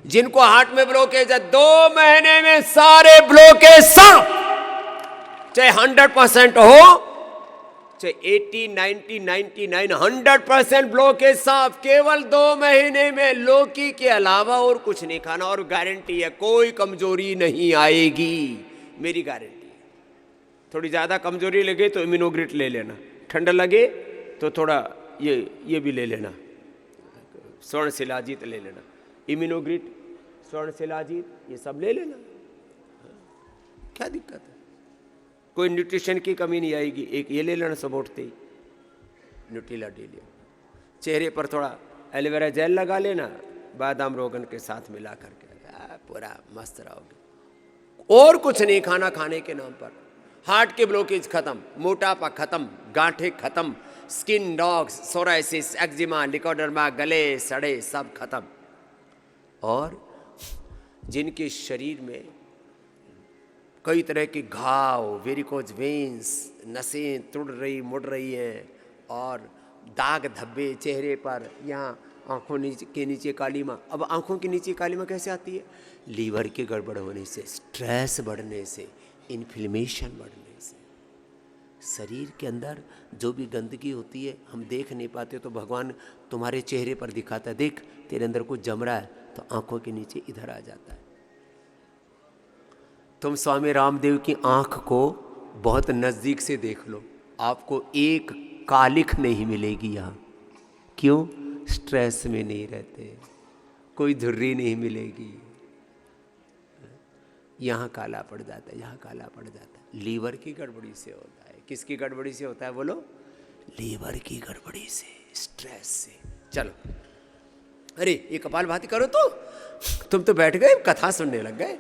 जिनको हार्ट में ब्लॉकेज है 2 महीने में सारे ब्लॉकेज साफ, चाहे 100% हो, चाहे 80, 90, 99, 100% ब्लॉकेज साफ, केवल 2 महीने में। लौकी के अलावा और कुछ नहीं खाना, और गारंटी है कोई कमजोरी नहीं आएगी, मेरी गारंटी है। थोड़ी ज्यादा कमजोरी लगे तो इम्यूनोग्रिट ले लेना, ठंडा लगे तो थोड़ा ये भी ले लेना, स्वर्ण शिलाजीत ले लेना, इम्यूनोग्रिट, स्वर्ण शिलाजीत, ये सब ले लेना, क्या दिक्कत है? कोई न्यूट्रिशन की कमी नहीं आएगी। एक ये ले लेना सब उठते ही, न्यूट्रिला डेलिया। चेहरे पर थोड़ा एलोवेरा जेल लगा लेना बादाम रोगन के साथ मिला करके, पूरा मस्त रहोगे। और कुछ नहीं खाना, खाने के नाम पर हार्ट के ब्लॉकेज खत्म, मोटापा खत्म, गांठें खत्म, स्किन डॉग्स, सोराइसिस, एक्जिमा, निकोडर्मा, गले सड़े सब खत्म। और जिनके शरीर में कई तरह के घाव, वेरिकोज वेन्स, नसें तुड़ रही मुड़ रही हैं, और दाग धब्बे चेहरे पर, यहाँ आँखों के नीचे काली माँ। अब आँखों के नीचे काली माँ कैसे आती है? लीवर के गड़बड़ होने से, स्ट्रेस बढ़ने से, इन्फ्लेमेशन बढ़ने से। शरीर के अंदर जो भी गंदगी होती है हम देख नहीं पाते, तो भगवान तुम्हारे चेहरे पर दिखाता है, देख तेरे अंदर कुछ जम रहा है, तो आँखों के नीचे इधर आ जाता है। तुम स्वामी रामदेव की आँख को बहुत नज़दीक से देख लो, आपको एक कालिख नहीं मिलेगी यहाँ। क्यों? स्ट्रेस में नहीं रहते, कोई धुर्री नहीं मिलेगी। यहाँ काला पड़ जाता है, यहाँ काला पड़ जाता है। लीवर की गड़बड़ी से होता है। किसकी गड़बड़ी से होता है बोलो? लीवर की गड़बड़ी से, स्ट्रेस से। चलो, अरे ये कपालभाति करो तो तुम तो बैठ गए कथा सुनने लग गए।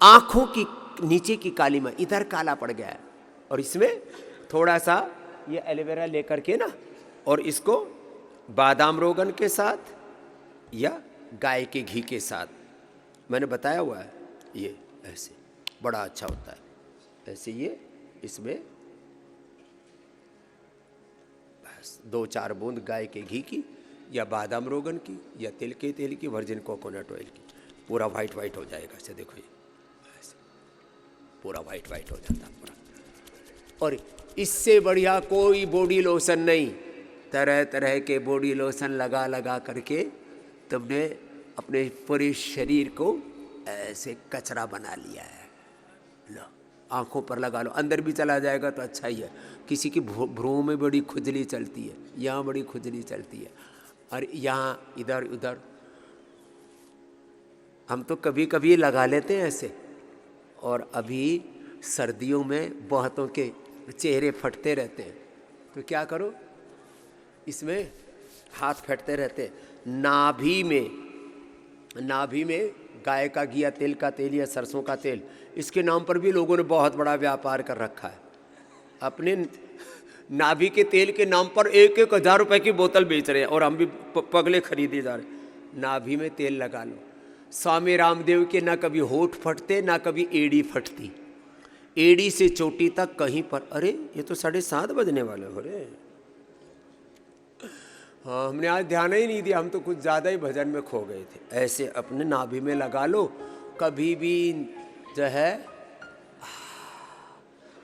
आंखों की नीचे की काली माँ, इधर काला पड़ गया है, और इसमें थोड़ा सा ये एलोवेरा लेकर के ना, और इसको बादाम रोगन के साथ या गाय के घी के साथ, मैंने बताया हुआ है, ये ऐसे बड़ा अच्छा होता है। ऐसे ये इसमें बस 2-4 बूंद गाय के घी की या बादाम रोगन की या तिल के तेल की, वर्जिन कोकोनट ऑयल की, पूरा वाइट वाइट हो जाएगा। ऐसे देखो, ये ऐसे पूरा वाइट वाइट हो जाता है पूरा। और इससे बढ़िया कोई बॉडी लोशन नहीं। तरह तरह के बॉडी लोशन लगा लगा करके तुमने अपने पूरे शरीर को ऐसे कचरा बना लिया है। लो, आंखों पर लगा लो, अंदर भी चला जाएगा तो अच्छा ही है। किसी की भ्रूण में बड़ी खुजली चलती है, यहाँ बड़ी खुजली चलती है, और यहाँ इधर उधर। हम तो कभी कभी लगा लेते हैं ऐसे, और अभी सर्दियों में बहुतों के चेहरे फटते रहते हैं, तो क्या करो, इसमें हाथ फटते रहते हैं। नाभि में गाय का घी या तेल का तेल या सरसों का तेल, इसके नाम पर भी लोगों ने बहुत बड़ा व्यापार कर रखा है। अपने नाभि के तेल के नाम पर 1,000 रुपए की बोतल बेच रहे हैं, और हम भी पगले खरीदे जा रहे। नाभि में तेल लगा लो। स्वामी रामदेव के ना कभी होठ फटते ना कभी एड़ी फटती। एड़ी से चोटी तक कहीं पर, अरे ये तो 7:30 बजने वाले हो रहे। हाँ, हमने आज ध्यान ही नहीं दिया, हम तो कुछ ज़्यादा ही भजन में खो गए थे। ऐसे अपने नाभि में लगा लो, कभी भी जो है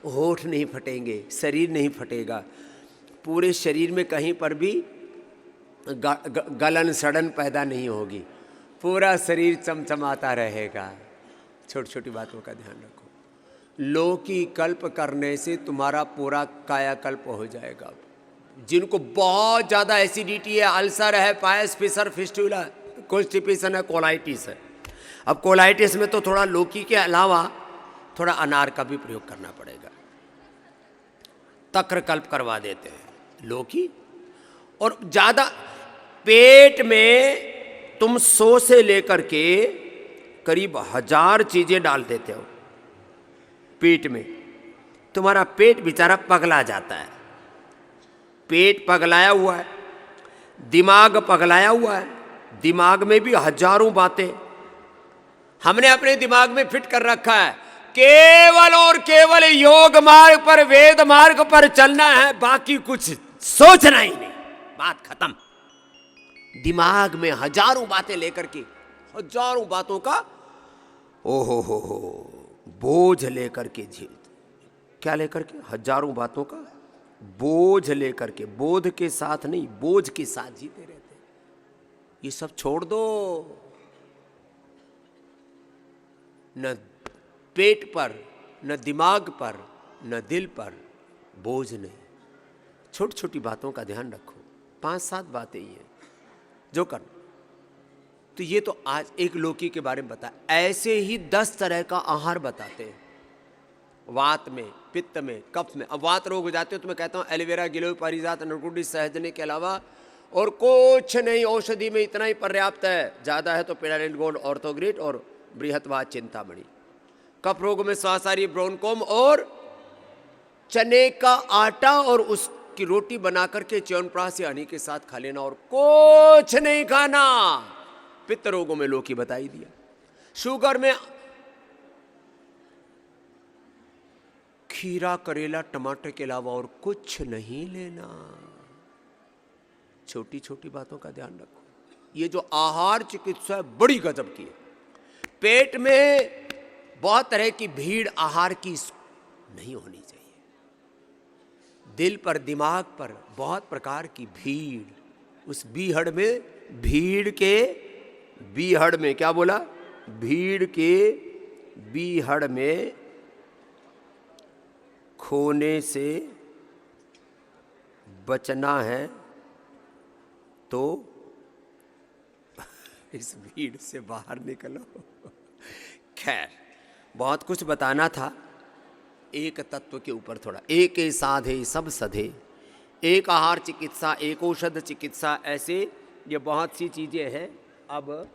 होठ नहीं फटेंगे, शरीर नहीं फटेगा, पूरे शरीर में कहीं पर भी गलन सड़न पैदा नहीं होगी, पूरा शरीर चमचमाता रहेगा। छोटी छोटी बातों का ध्यान रखो। लौकी कल्प करने से तुम्हारा पूरा कायाकल्प हो जाएगा। जिनको बहुत ज़्यादा एसिडिटी है, अल्सर है, पायस, फिसर, फिस्टुला, कॉन्स्टिपेशन है, कोलाइटिस है। अब कोलाइटिस में तो थोड़ा लौकी के अलावा थोड़ा अनार का भी प्रयोग करना पड़ेगा। तक्र कल्प करवा देते हैं लौकी। और ज़्यादा पेट में तुम 100 से लेकर के करीब 1000 चीज़ें डाल देते हो पेट में, तुम्हारा पेट बेचारा पगला जाता है। पेट पगलाया हुआ है, दिमाग पगलाया हुआ है, दिमाग में भी हजारों बातें हमने अपने दिमाग में फिट कर रखा है। केवल और केवल योग मार्ग पर, वेद मार्ग पर चलना है, बाकी कुछ सोचना ही नहीं, बात खत्म। दिमाग में हजारों बातें लेकर के हजारों बातों का ओहो हो बोझ लेकर के झेलते। क्या लेकर के? हजारों बातों का बोझ लेकर के, बोध के साथ नहीं, बोझ के साथ जीते रहते। ये सब छोड़ दो। न पेट पर, न दिमाग पर, न दिल पर बोझ नहीं। छोटी छोटी बातों का ध्यान रखो। 5-7 बातें ही हैं जो कर। तो ये तो आज एक लौकी के बारे में बताया। ऐसे ही 10 तरह का आहार बताते हैं। वात में, पित्त में, कफ में। अब वात रोग हो जाते हो तो मैं कहता हूँ एलोवेरा, गिलोय, पारिजात, नरकुंडी, सहजने के अलावा और कुछ नहीं। औषधि में इतना ही पर्याप्त है। ज़्यादा है तो पेडाडेंट गोल्ड, ऑर्थोग्रिट और बृहत्वाद चिंतामणि। कफ रोग में स्वासारी, ब्रोनकोम और चने का आटा और उसकी रोटी बना करके च्यवनप्राश या हनी के साथ खा लेना और कुछ नहीं खाना। पित्त रोगों में लौकी बताई दिया। शुगर में खीरा, करेला, टमाटर के अलावा और कुछ नहीं लेना। छोटी छोटी बातों का ध्यान रखो। ये जो आहार चिकित्सा है बड़ी गजब की है। पेट में बहुत तरह की भीड़ आहार की नहीं होनी चाहिए। दिल पर, दिमाग पर बहुत प्रकार की भीड़। उस बीहड़ में, भीड़ के बीहड़ में, क्या बोला? भीड़ के बीहड़ में खोने से बचना है तो इस भीड़ से बाहर निकलो। खैर, बहुत कुछ बताना था। एक तत्व के ऊपर थोड़ा। एक साधे सब सधे, एक आहार चिकित्सा, एक औषध चिकित्सा, ऐसे ये बहुत सी चीजें हैं। अब